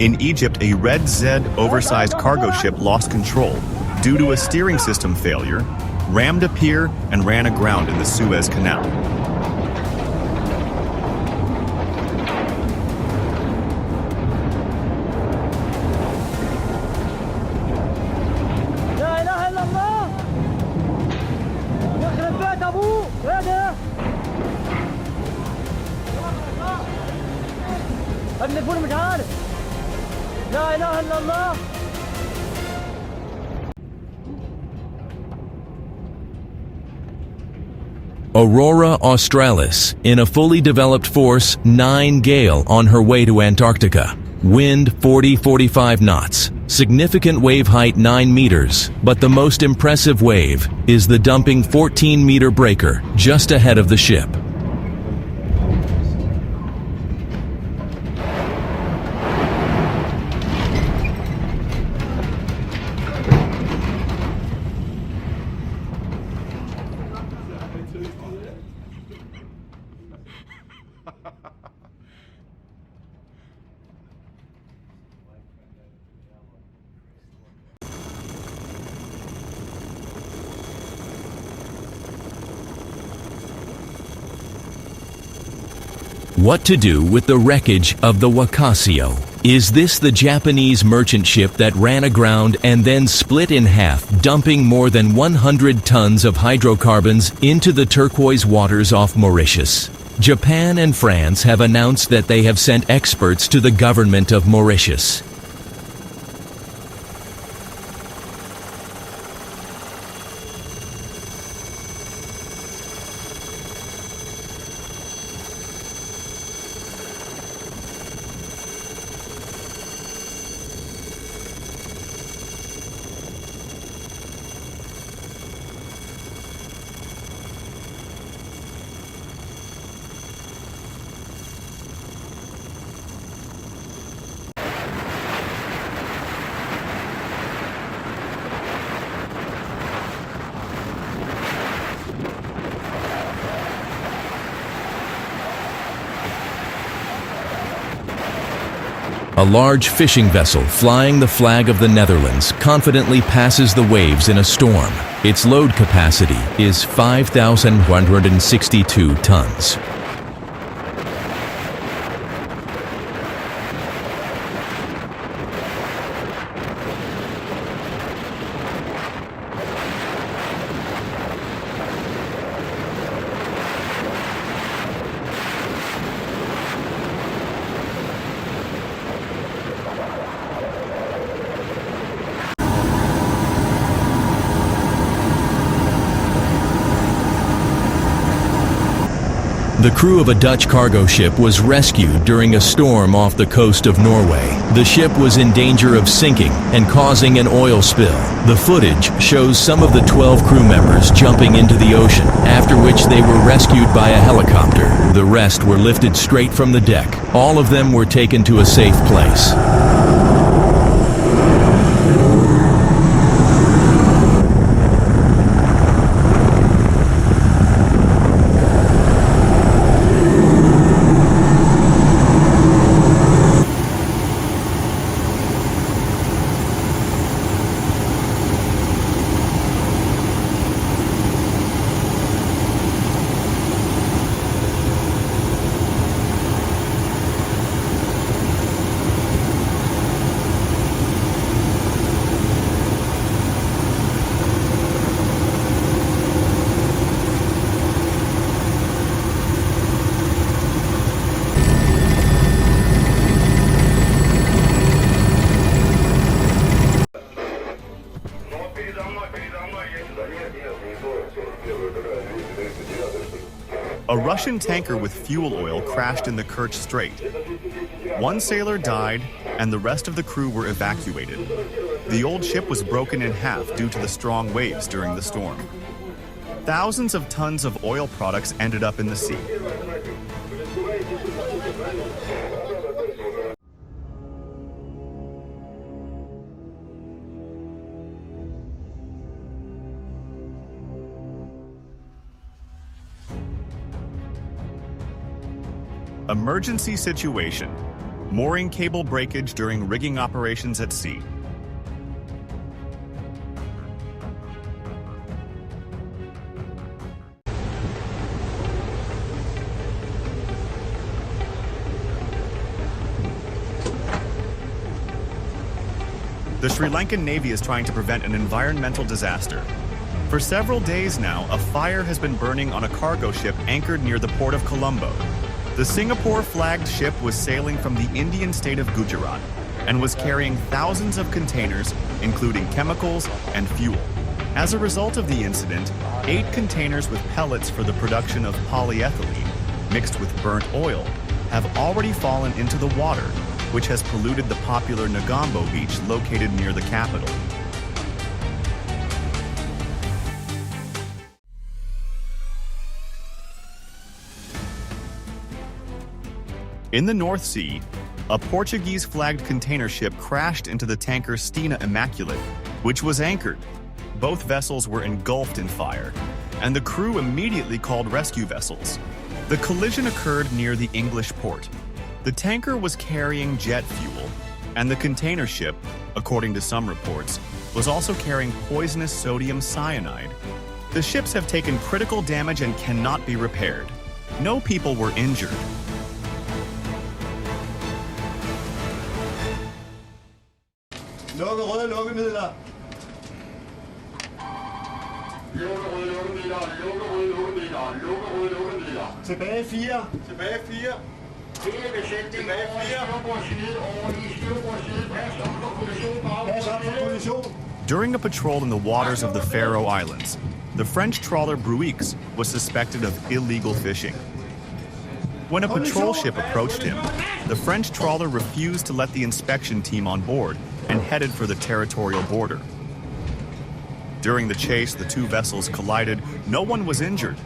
In Egypt, a Red Z oversized cargo ship lost control due to a steering system failure, rammed a pier, and ran aground in the Suez Canal. Aurora Australis, in a fully developed force 9 gale on her way to Antarctica. Wind 40-45 knots. Significant wave height 9 meters, but the most impressive wave is the dumping 14-meter breaker just ahead of the ship. What to do with the wreckage of the Wakasio? Is this the Japanese merchant ship that ran aground and then split in half, dumping more than 100 tons of hydrocarbons into the turquoise waters off Mauritius? Japan and France have announced that they have sent experts to the government of Mauritius. A large fishing vessel flying the flag of the Netherlands confidently passes the waves in a storm. Its load capacity is 5,162 tons. The crew of a Dutch cargo ship was rescued during a storm off the coast of Norway. The ship was in danger of sinking and causing an oil spill. The footage shows some of the 12 crew members jumping into the ocean, after which they were rescued by a helicopter. The rest were lifted straight from the deck. All of them were taken to a safe place. A Russian tanker with fuel oil crashed in the Kerch Strait. One sailor died, and the rest of the crew were evacuated. The old ship was broken in half due to the strong waves during the storm. Thousands of tons of oil products ended up in the sea. Emergency situation. mooring cable breakage during rigging operations at sea. The Sri Lankan Navy is trying to prevent an environmental disaster. For several days now, a fire has been burning on a cargo ship anchored near the port of Colombo. The Singapore-flagged ship was sailing from the Indian state of Gujarat and was carrying thousands of containers, including chemicals and fuel. As a result of the incident, 8 containers with pellets for the production of polyethylene, mixed with burnt oil, have already fallen into the water, which has polluted the popular Negombo beach located near the capital. In the North Sea, a Portuguese-flagged container ship crashed into the tanker Stena Immaculate, which was anchored. Both vessels were engulfed in fire, and the crew immediately called rescue vessels. The collision occurred near the English port. The tanker was carrying jet fuel, and the container ship, according to some reports, was also carrying poisonous sodium cyanide. The ships have taken critical damage and cannot be repaired. No people were injured. Lukke røde lukkemidler. Tilbage 4. Tilbage 4. Tilbage 4. During a patrol in the waters of the Faroe Islands, the French trawler Bruix was suspected of illegal fishing. When a patrol ship approached him, the French trawler refused to let the inspection team on board and headed for the territorial border. During the chase, the two vessels collided. No one was injured.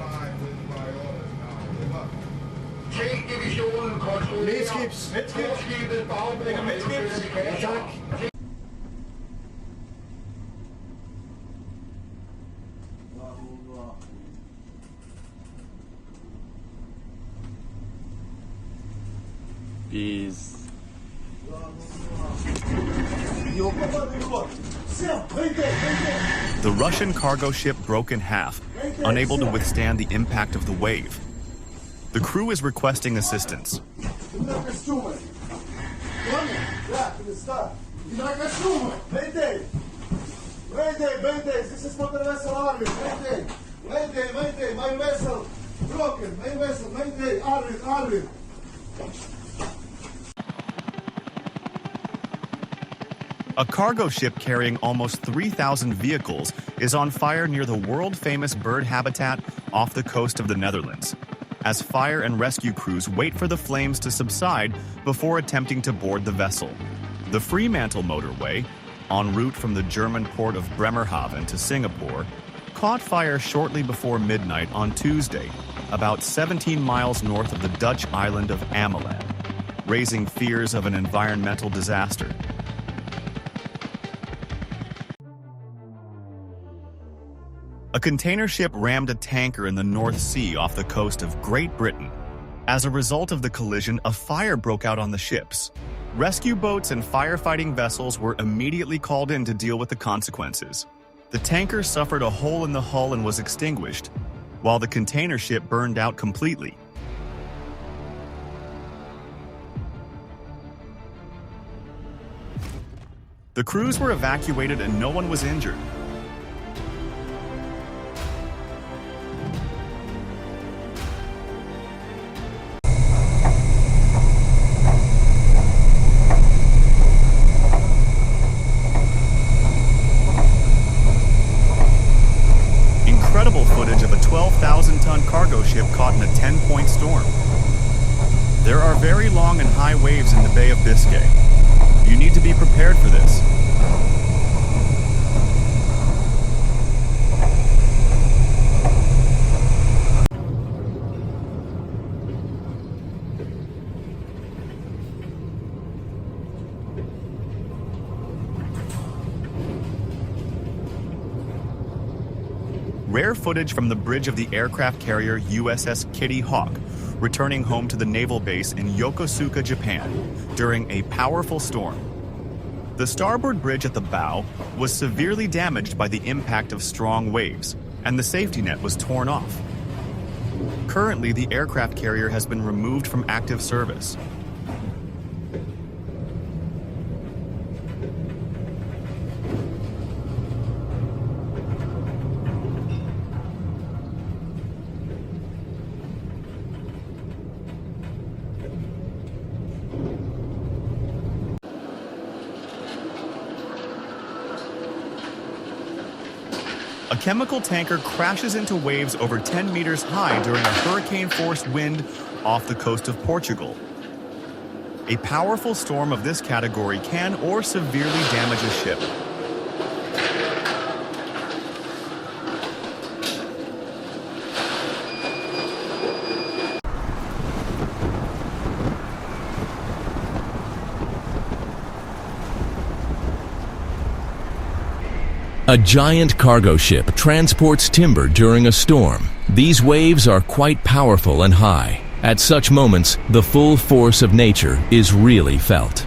Peace. The Russian cargo ship broke in half, unable to withstand the impact of the wave. The crew is requesting assistance. A cargo ship carrying almost 3,000 vehicles is on fire near the world-famous bird habitat off the coast of the Netherlands, as fire and rescue crews wait for the flames to subside before attempting to board the vessel. The Fremantle motorway, en route from the German port of Bremerhaven to Singapore, caught fire shortly before midnight on Tuesday, about 17 miles north of the Dutch island of Ameland, raising fears of an environmental disaster. A container ship rammed a tanker in the North Sea off the coast of Great Britain. As a result of the collision, a fire broke out on the ships. Rescue boats and firefighting vessels were immediately called in to deal with the consequences. The tanker suffered a hole in the hull and was extinguished, while the container ship burned out completely. The crews were evacuated and no one was injured. Incredible footage of a 12,000-ton cargo ship caught in a 10-point storm. There are very long and high waves in the Bay of Biscay. You need to be prepared for this. Rare footage from the bridge of the aircraft carrier USS Kitty Hawk, returning home to the naval base in Yokosuka, Japan, during a powerful storm. The starboard bridge at the bow was severely damaged by the impact of strong waves, and the safety net was torn off. Currently, the aircraft carrier has been removed from active service. A chemical tanker crashes into waves over 10 meters high during a hurricane-force wind off the coast of Portugal. A powerful storm of this category can or severely damage a ship. A giant cargo ship transports timber during a storm. These waves are quite powerful and high. At such moments, the full force of nature is really felt.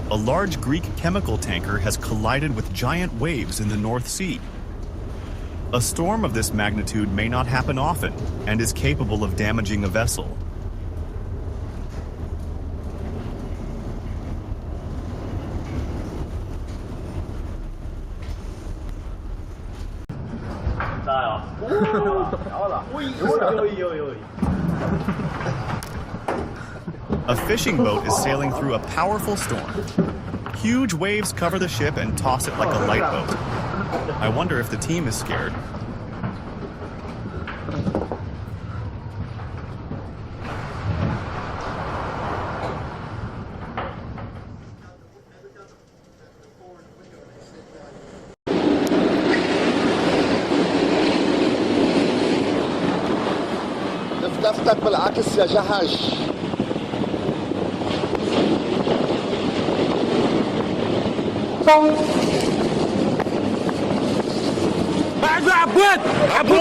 A large Greek chemical tanker has collided with giant waves in the North Sea. A storm of this magnitude may not happen often and is capable of damaging a vessel. A fishing boat is sailing through a powerful storm. Huge waves cover the ship and toss it like a light boat. I wonder if the team is scared. دفتك بالعكس يا جهش. بعد عبود عبود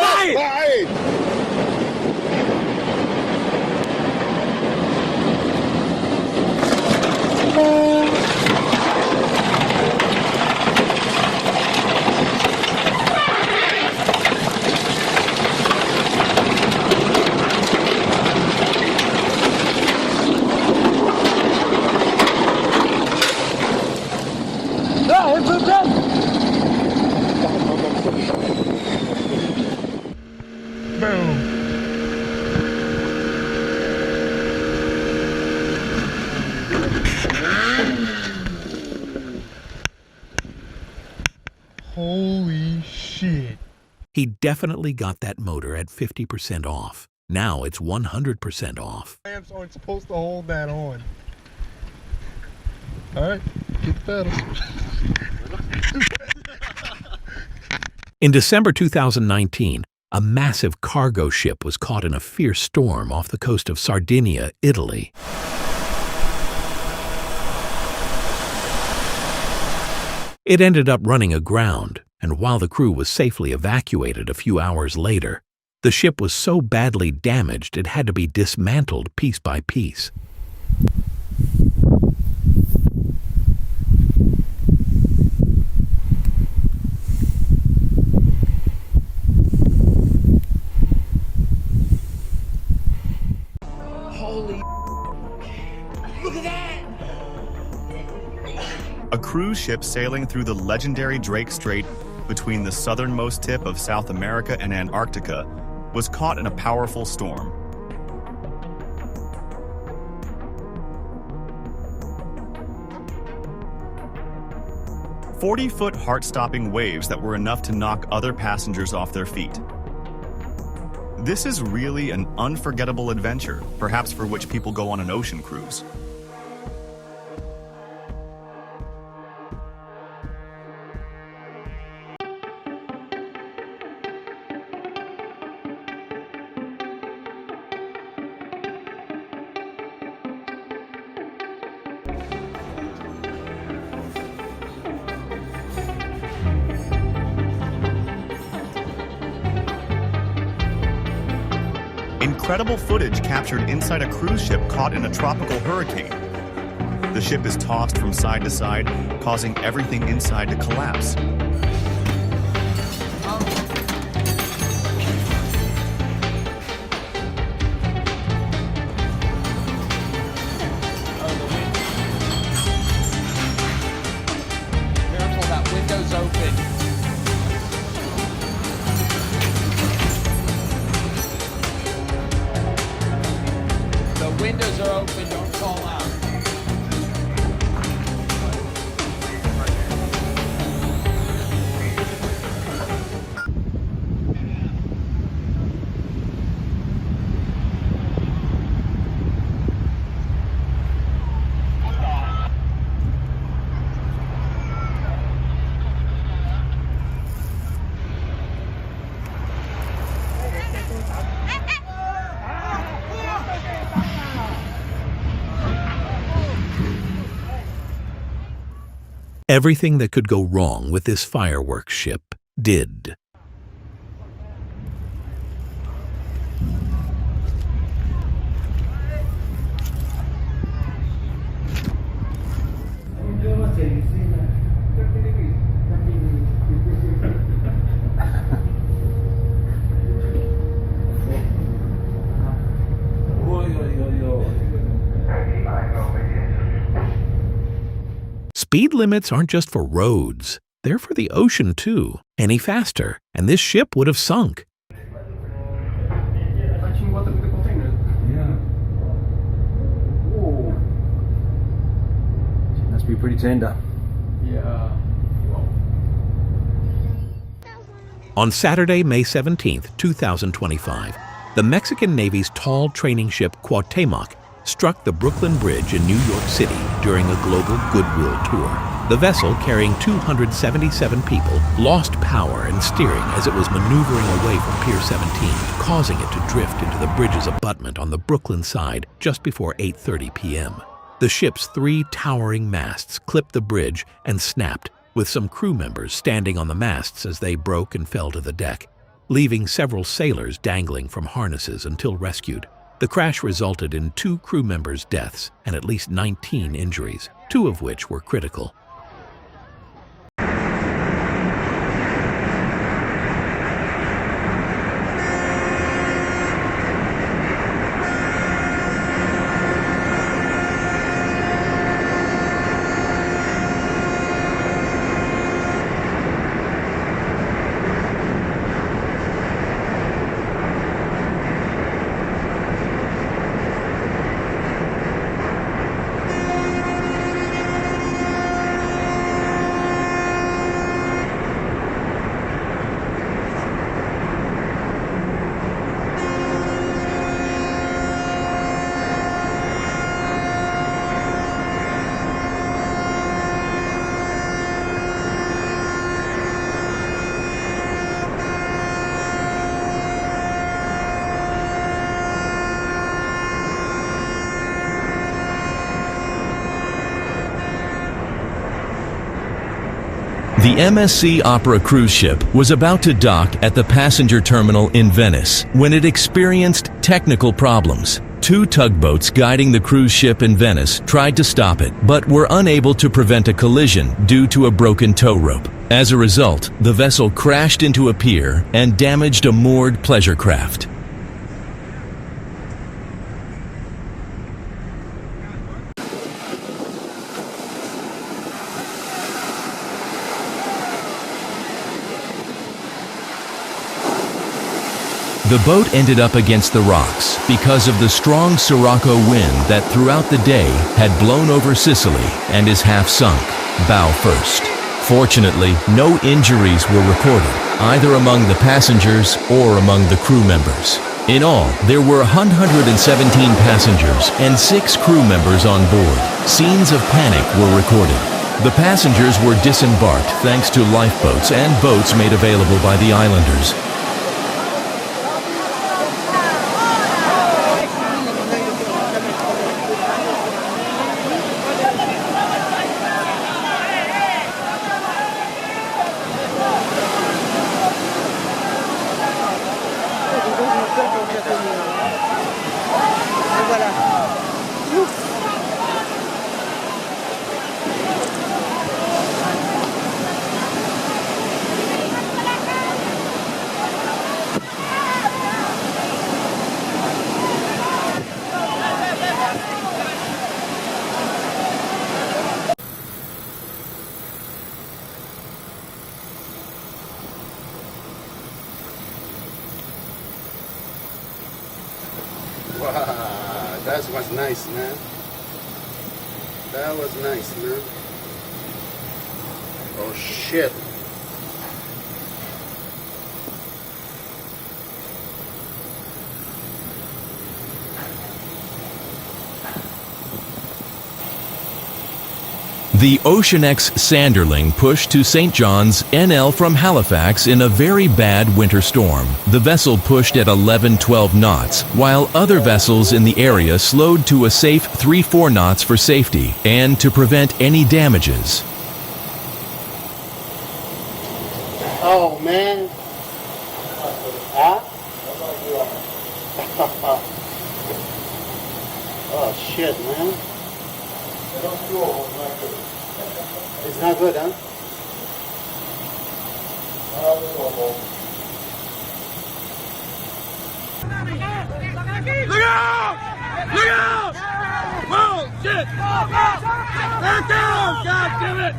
Holy shit. He definitely got that motor at 50% off. Now it's 100% off. Clamps aren't supposed to hold that on. Alright, get the pedals. In December 2019, a massive cargo ship was caught in a fierce storm off the coast of Sardinia, Italy. It ended up running aground, and while the crew was safely evacuated a few hours later, the ship was so badly damaged it had to be dismantled piece by piece. A cruise ship sailing through the legendary Drake Strait between the southernmost tip of South America and Antarctica was caught in a powerful storm. 40-foot heart-stopping waves that were enough to knock other passengers off their feet. This is really an unforgettable adventure, perhaps for which people go on an ocean cruise. Incredible footage captured inside a cruise ship caught in a tropical hurricane. The ship is tossed from side to side, causing everything inside to collapse. Careful, that window's open. Windows are open, don't fall out. Everything that could go wrong with this fireworks ship did. Speed limits aren't just for roads. They're for the ocean, too. Any faster, and this ship would have sunk. Touching water with the container. Yeah. Whoa. She must be pretty tender. Yeah. On Saturday, May 17, 2025, the Mexican Navy's tall training ship Cuauhtémoc struck the Brooklyn Bridge in New York City during a global goodwill tour. The vessel, carrying 277 people, lost power and steering as it was maneuvering away from Pier 17, causing it to drift into the bridge's abutment on the Brooklyn side just before 8:30 p.m. The ship's 3 towering masts clipped the bridge and snapped, with some crew members standing on the masts as they broke and fell to the deck, leaving several sailors dangling from harnesses until rescued. The crash resulted in 2 crew members' deaths and at least 19 injuries, 2 of which were critical. The MSC Opera cruise ship was about to dock at the passenger terminal in Venice when it experienced technical problems. 2 tugboats guiding the cruise ship in Venice tried to stop it, but were unable to prevent a collision due to a broken tow rope. As a result, the vessel crashed into a pier and damaged a moored pleasure craft. The boat ended up against the rocks because of the strong Sirocco wind that throughout the day had blown over Sicily and is half sunk, bow first. Fortunately, no injuries were recorded, either among the passengers or among the crew members. In all, there were 117 passengers and 6 crew members on board. Scenes of panic were recorded. The passengers were disembarked thanks to lifeboats and boats made available by the islanders. Wow, that was nice, man. That was nice, man. Oh shit. The Ocean X Sanderling pushed to St. John's, NL from Halifax in a very bad winter storm. The vessel pushed at 11-12 knots, while other vessels in the area slowed to a safe 3-4 knots for safety and to prevent any damages. Oh man. Huh? Oh shit, man. It's not good, huh? Look out! Look out! Whoa, shit! Back down! God damn it!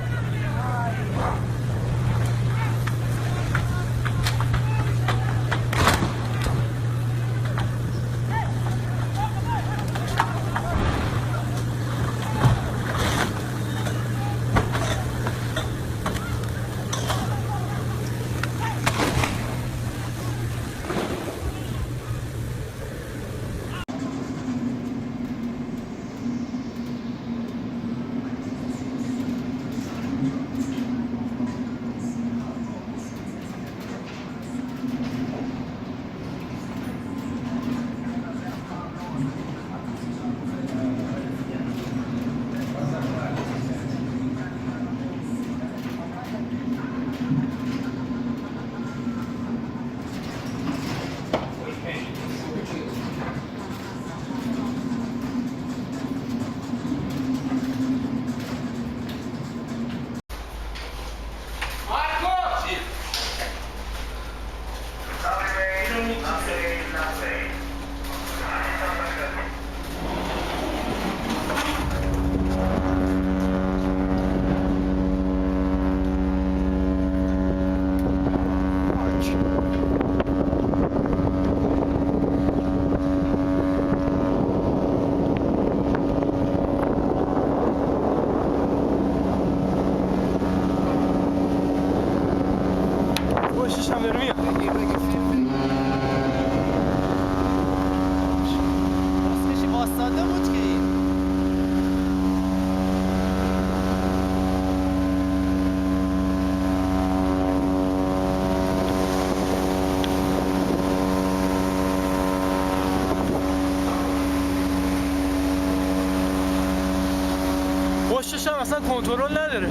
پشتش هم اصلا کنترل نداره.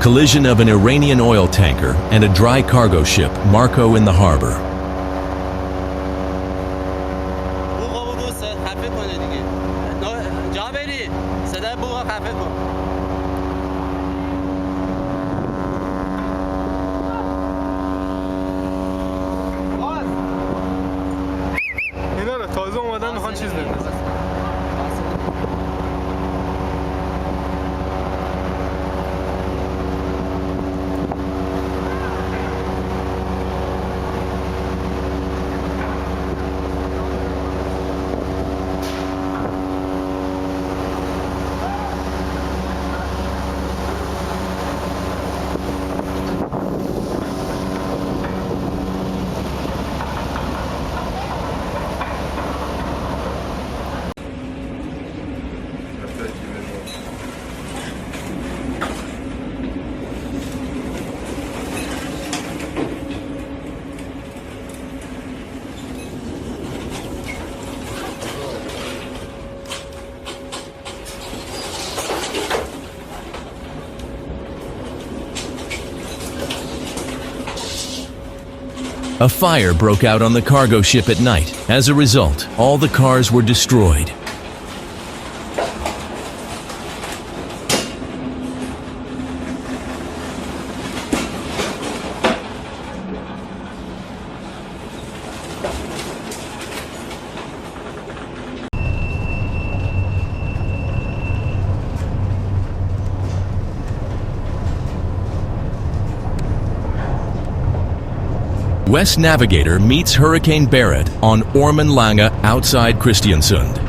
Collision of an Iranian oil tanker and a dry cargo ship, Marco in the harbor. جا بری صدا بوغا خفه کن. اینا رو تازه اومدن میخوان چیز بندازن. A fire broke out on the cargo ship at night. As a result, all the cars were destroyed. West Navigator meets Hurricane Barrett on Ormenlange outside Kristiansund.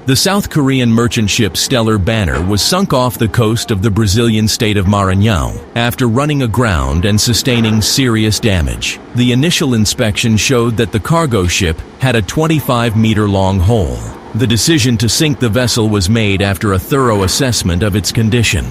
The South Korean merchant ship Stellar Banner was sunk off the coast of the Brazilian state of Maranhão after running aground and sustaining serious damage. The initial inspection showed that the cargo ship had a 25-meter-long hole. The decision to sink the vessel was made after a thorough assessment of its condition.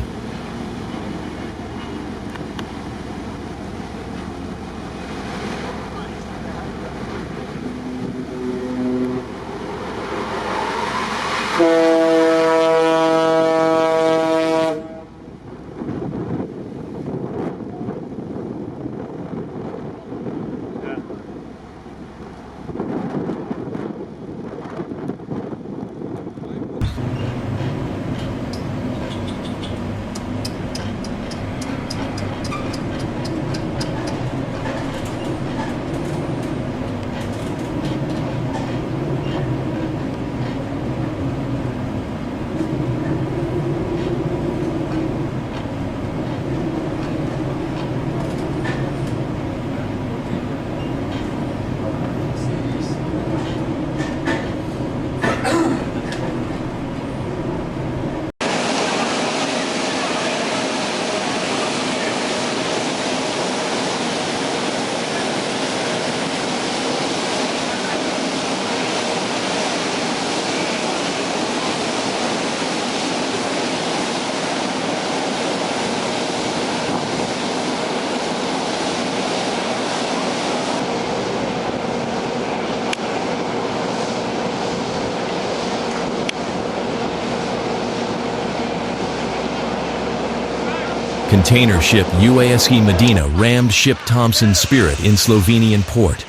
Container ship UASC Medina rammed ship Thompson Spirit in Slovenian port.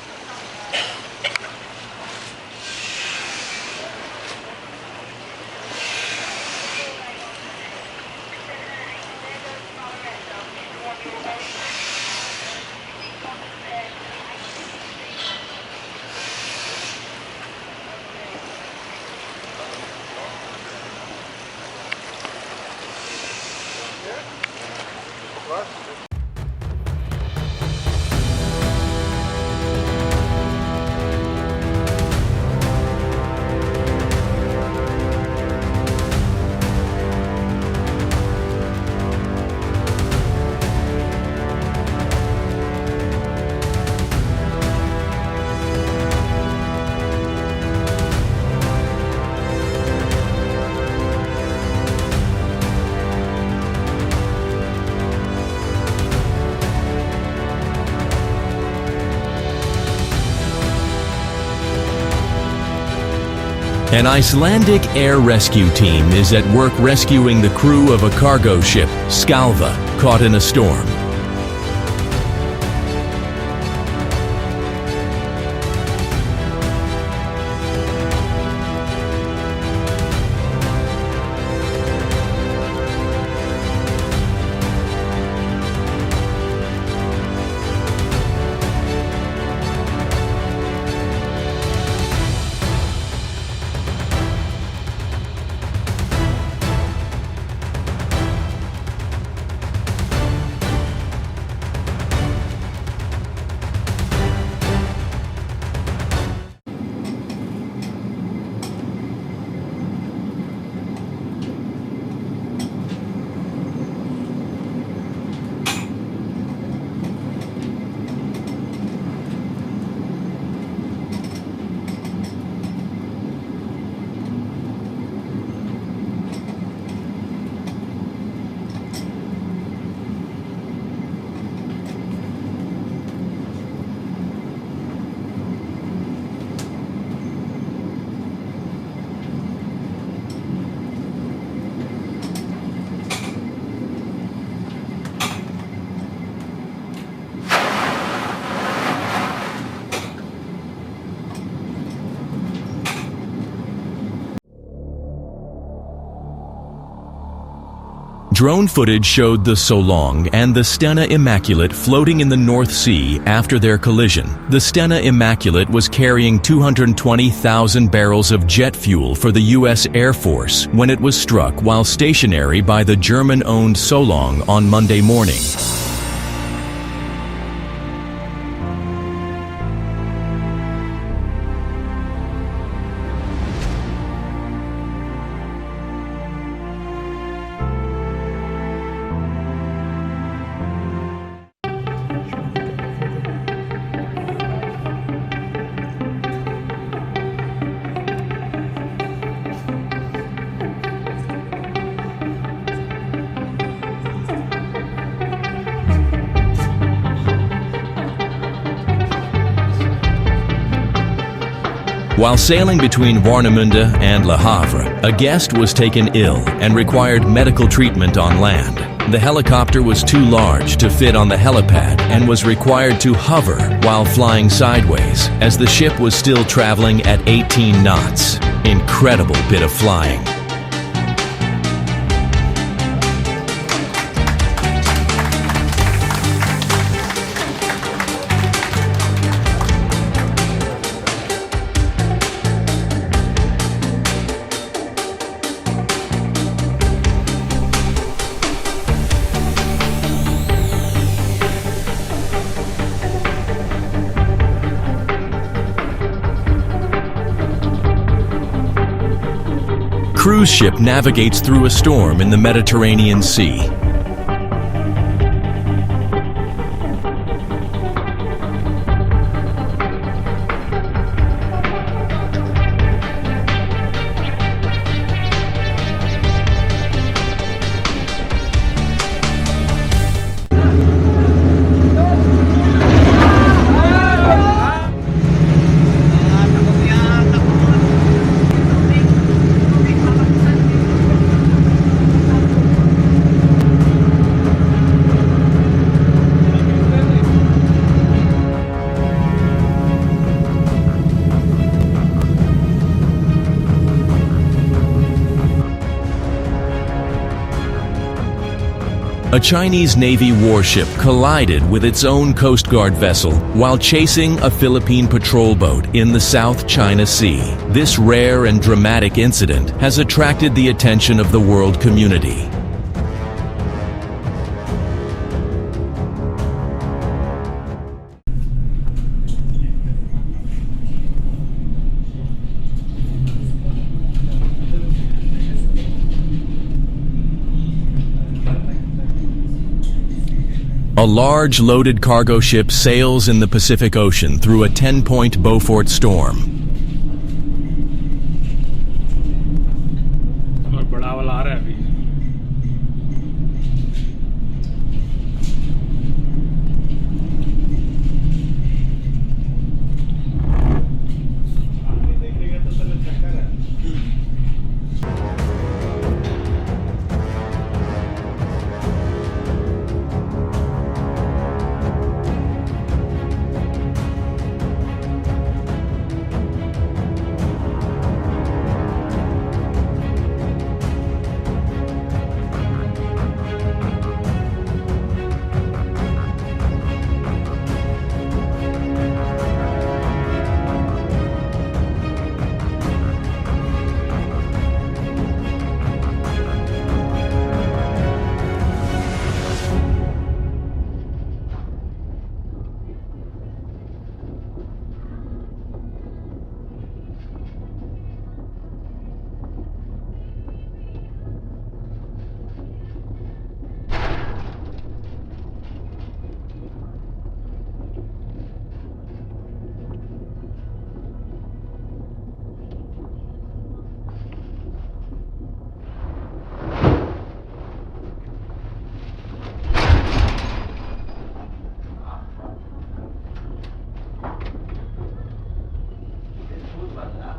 An Icelandic air rescue team is at work rescuing the crew of a cargo ship, Skalva, caught in a storm. Drone footage showed the Solong and the Stena Immaculate floating in the North Sea after their collision. The Stena Immaculate was carrying 220,000 barrels of jet fuel for the U.S. Air Force when it was struck while stationary by the German-owned Solong on Monday morning. While sailing between Warnemünde and Le Havre, a guest was taken ill and required medical treatment on land. The helicopter was too large to fit on the helipad and was required to hover while flying sideways, as the ship was still traveling at 18 knots. Incredible bit of flying. Cruise ship navigates through a storm in the Mediterranean Sea. A Chinese Navy warship collided with its own Coast Guard vessel while chasing a Philippine patrol boat in the South China Sea. This rare and dramatic incident has attracted the attention of the world community. A large loaded cargo ship sails in the Pacific Ocean through a 10-point Beaufort storm.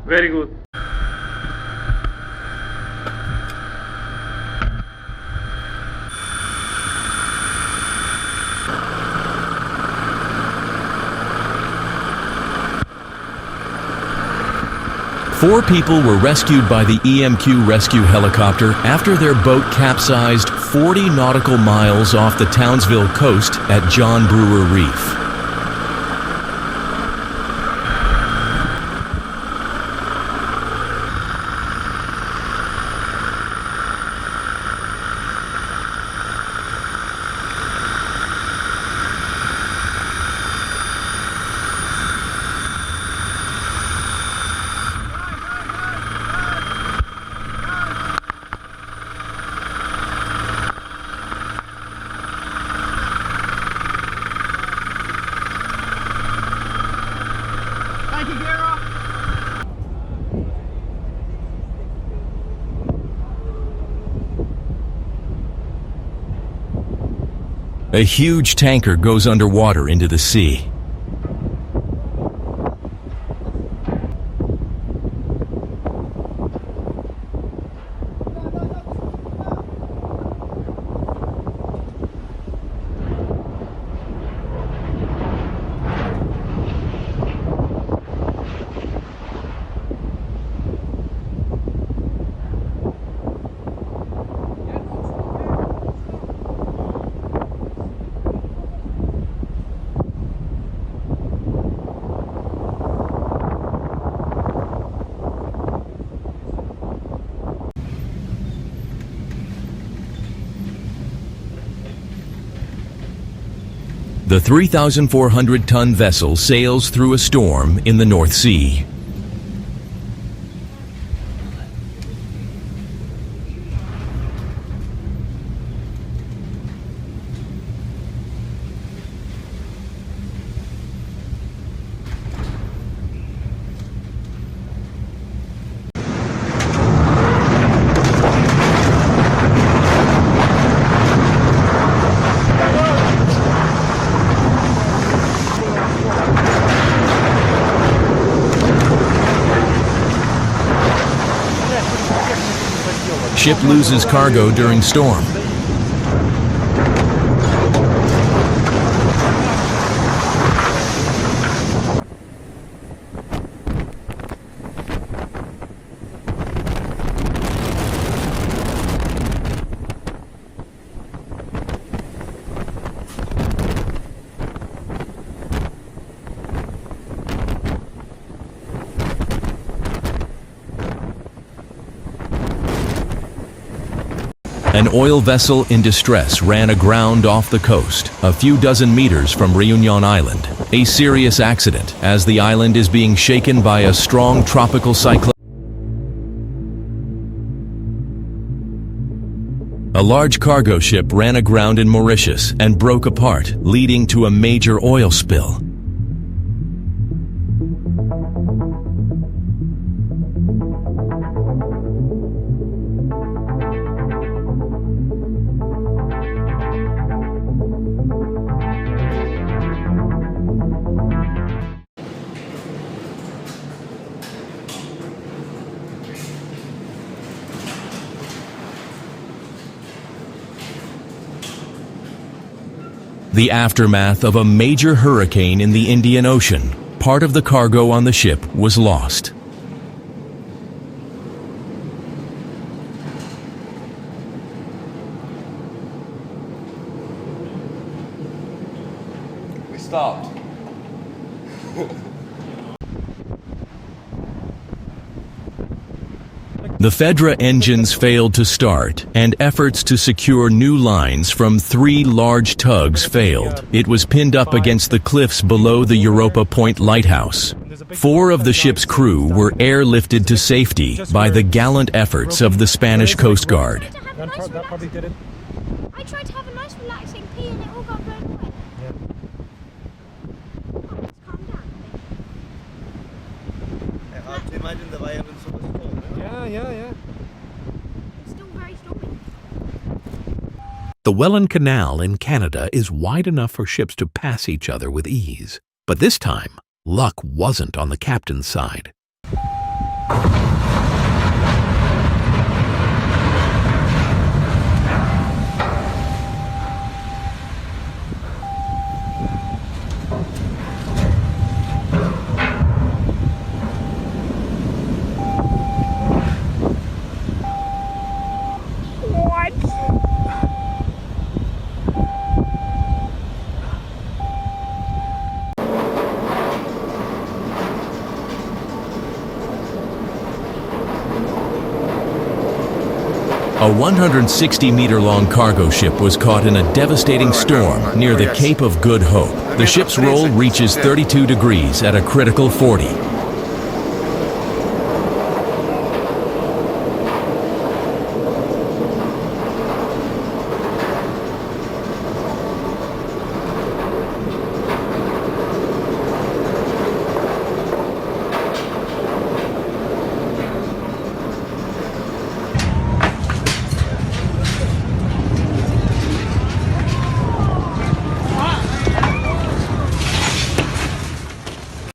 Very good. Four people were rescued by the EMQ rescue helicopter after their boat capsized 40 nautical miles off the Townsville coast at John Brewer Reef. A huge tanker goes underwater into the sea. The 3,400-ton vessel sails through a storm in the North Sea. Ship loses cargo during storm. An oil vessel in distress ran aground off the coast, a few dozen meters from Reunion Island. A serious accident, as the island is being shaken by a strong tropical cyclone. A large cargo ship ran aground in Mauritius and broke apart, leading to a major oil spill. The aftermath of a major hurricane in the Indian Ocean. Part of the cargo on the ship was lost. We stopped. The Fedra engines failed to start, and efforts to secure new lines from 3 large tugs failed. It was pinned up against the cliffs below the Europa Point lighthouse. 4 of the ship's crew were airlifted to safety by the gallant efforts of the Spanish Coast Guard. That probably did it. I tried to have a nice relaxing pee and it all got blown away. Oh, calm down. Hard to imagine the violence of the storm. Yeah. It's still very stormy. The Welland Canal in Canada is wide enough for ships to pass each other with ease. But this time, luck wasn't on the captain's side. A 160-meter-long cargo ship was caught in a devastating storm near the Cape of Good Hope. The ship's roll reaches 32 degrees at a critical 40.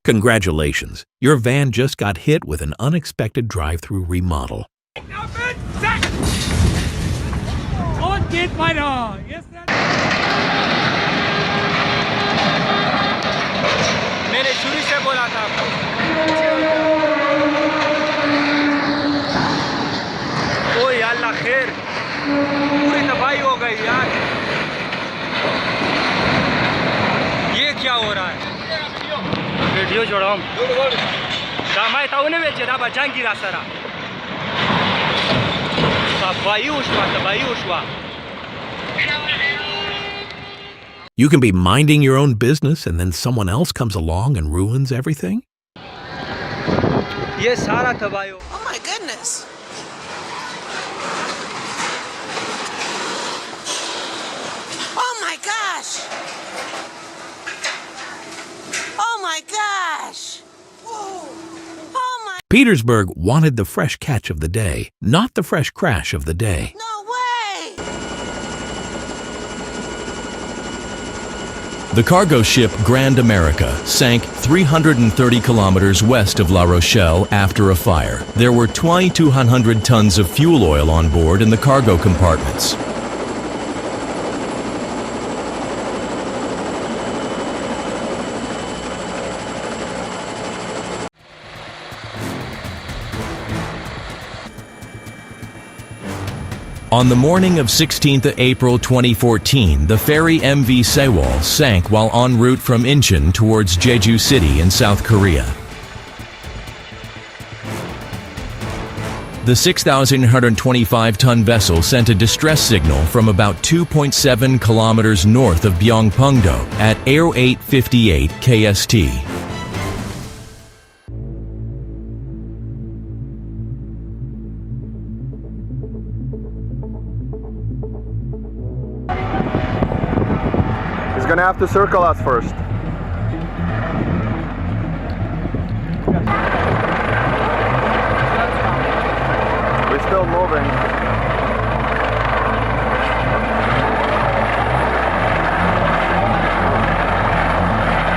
Congratulations, your van just got hit with an unexpected drive-through remodel. मैंने शुरू से बोला था आपको। ओ यार अल्लाह खैर, पूरी तबाही हो गई यार। ये क्या हो रहा है? वीडियो छोड़ो हम। मैं ताऊ ने बेचे ना बचाएं गिरा सारा। तबाही उश्वा। You can be minding your own business and then someone else comes along and ruins everything? ये सारा तबाही। Oh my goodness. Oh my gosh. Oh my gosh. Oh my. Petersburg wanted the fresh catch of the day, not the fresh crash of the day. No way. The cargo ship Grand America sank 330 kilometers west of La Rochelle after a fire. There were 2,200 tons of fuel oil on board in the cargo compartments. On the morning of 16th April 2014, the ferry MV Sewol sank while en route from Incheon towards Jeju City in South Korea. The 6,125-ton vessel sent a distress signal from about 2.7 kilometers north of Byongpungdo at 0858 KST. He's gonna have to circle us first. We're still moving.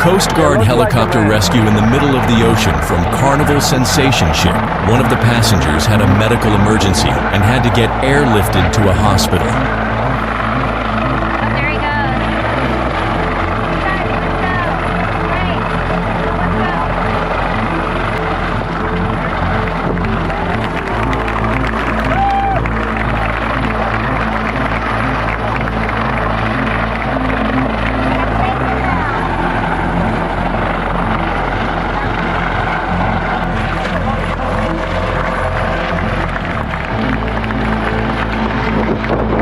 Coast Guard helicopter rescue in the middle of the ocean from Carnival Sensation ship. One of the passengers had a medical emergency and had to get airlifted to a hospital. There he goes. Let's go. Great.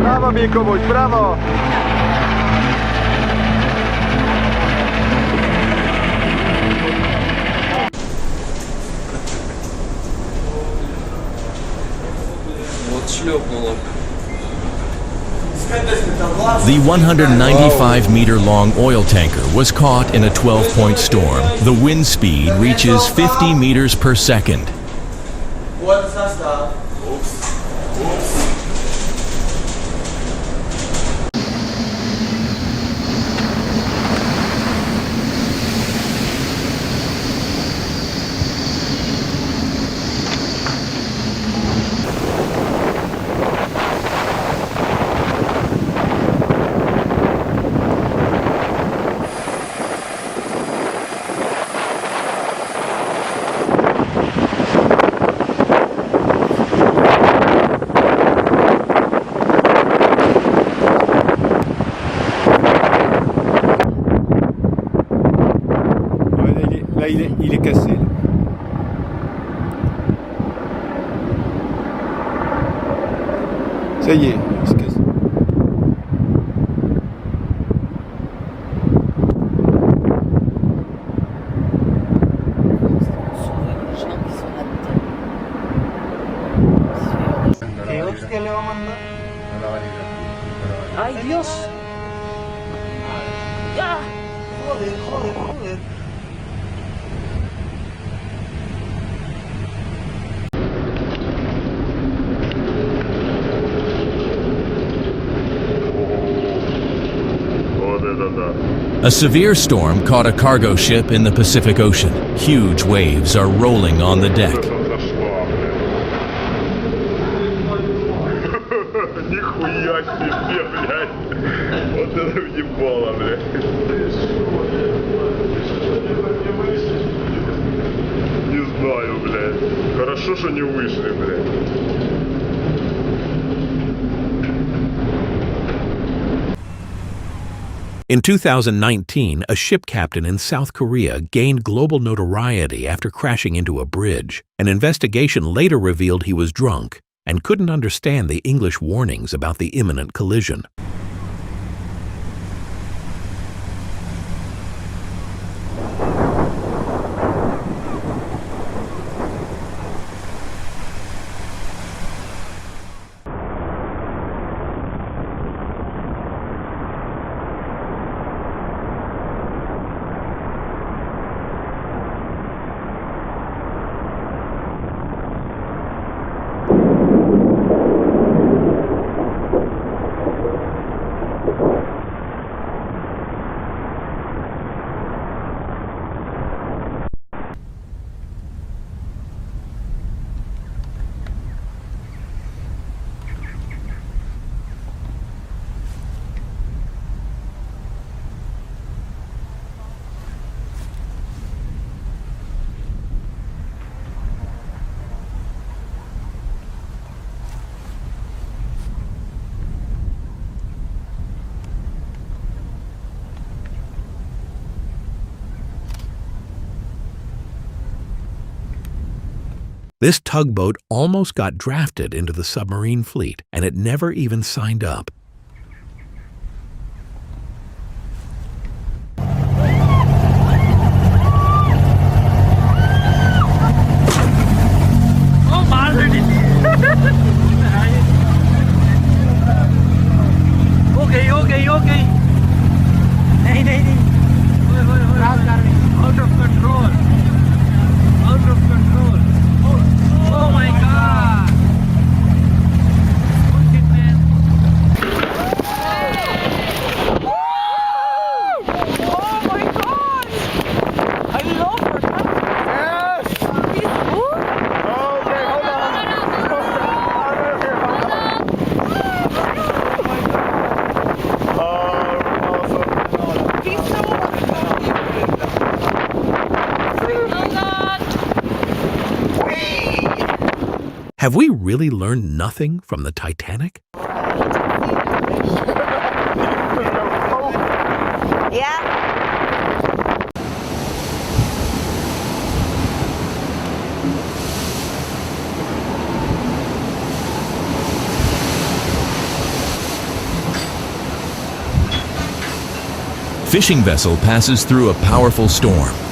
Bravo, Mikovuj, bravo! The 195-meter-long oil tanker was caught in a 12-point storm. The wind speed reaches 50 meters per second. ¡Ay, Dios! ¡Ya! ¡Joder, joder, joder! A severe storm caught a cargo ship in the Pacific Ocean. Huge waves are rolling on the deck. Нихуя себе, блядь. Вот это въебало, блядь. Не знаю, блядь. Хорошо, что не вышли, блядь. In 2019, a ship captain in South Korea gained global notoriety after crashing into a bridge. An investigation later revealed he was drunk and couldn't understand the English warnings about the imminent collision. This tugboat almost got drafted into the submarine fleet, and it never even signed up. Okay. नहीं. Out of control. Oh my God. Push it, man. Oh my God. I love her. Yes. Okay, hold on. Have we really learned nothing from the Titanic? Yeah? Fishing vessel passes through a powerful storm.